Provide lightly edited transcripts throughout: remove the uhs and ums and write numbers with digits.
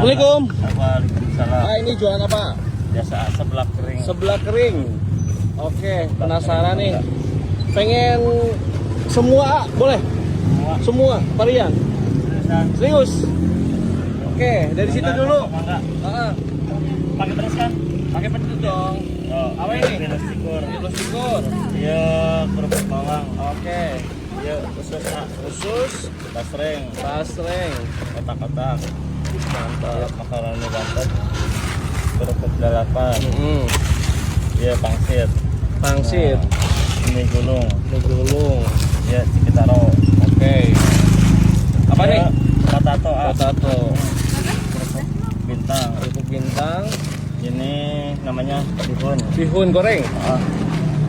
Assalamualaikum. Waalaikumsalam. Ah, ini jualan apa? Biasa seblak kering. Seblak kering. Oke, penasaran nih. Pengen semua, boleh? Semua varian. Serius? Oke, dari situ dulu. Pakai terus kan? Pakai pedes dong. Oh, Apa ini? Virus tikur. Virus tikur. Iya, kerupuk bawang. Oke. Iya, usus ah. Usus, Basreng. basreng. Kotak-kotak. Iya, Mantap. makaroni bantet. Kerupuk dalapan. Hmm. Iya, pangsit. Pangsit, Nah, mie gulung. mie gulung. Iya, cikitaro. Oke. Apa nih? Iya, potato ah. Potato. Bintang. Kerupuk bintang. Ini namanya bihun. Bihun goreng. Ah.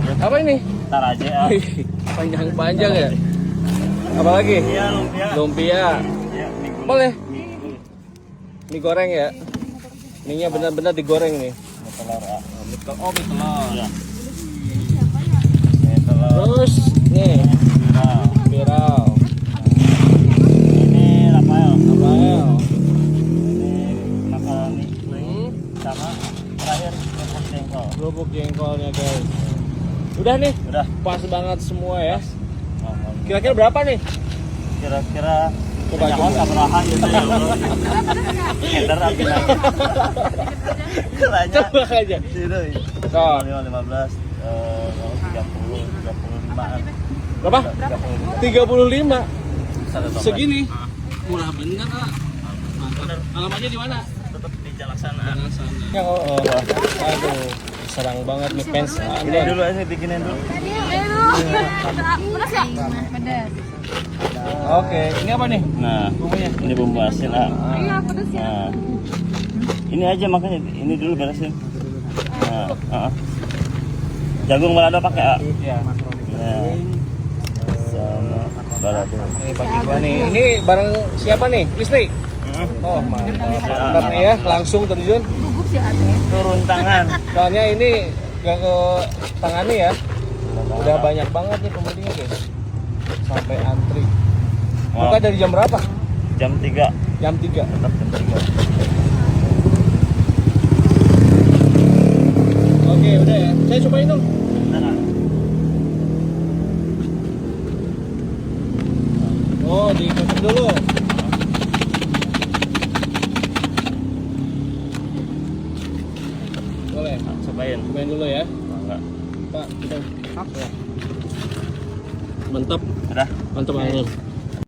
Iya, Apa ini? ntar aja ah. Panjang-panjang ya. Apalagi? Iya, lumpia. Lumpia. Iya, mie gulung. Boleh. Mie gulung. Mie goreng ya. Mie-nya benar-benar digoreng nih. Mie telur ah. Oh, mie telur. Iya. Mie telur. Terus nih, Viral. viral. Ini Rafael. Rafael. Ini makaroni Hmm, sama terakhir kerupuk jengkol. kerupuk jengkolnya guys. Udah nih, Udah. pas banget semua ya. Mohon. Kira-kira berapa nih? Kira-kira Coba, jangan coba. sabarahan gitu ya. Keder aja. Kiranya. Coba aja. Itu. Tuh. 15, 30, 35. Berapa? 35. 35. Satu toples. Segini. Murah bener, Kak. Mantap. Alamatnya di mana? Tetap di Jalaksana. Ya, oh. Aduh, serang banget nih fans Ini Anda. dulu aja bikinin dulu. Pedas ya? Pedas. Oke, ini apa nih? Nah, Bumbunya? ini bumbu asin ah. Iya, pedas ya. Nah, ini aja makanya ini dulu beresin. Nah, jagung balado pakai ah. Iya. Nah, sama balado. Ini bagi gua nih. Ini bareng siapa nih? Istri? Oh, mantap. Mantap nih ya, langsung terjun. Gugup sih ada. Turun tangan. Soalnya ini gak ke tangani ya. Udah banyak banget nih pembelinya guys. Sampai antri. Buka dari jam berapa? Jam 3. Jam 3. Tetap jam 3. Oke, udah ya. Saya cobain dong. Beneran. Oh, dikukus dulu. Boleh. Nah, cobain. Cobain dulu ya. Enggak. Pak, kita. Ya. Mantap. Udah. Mantap banget.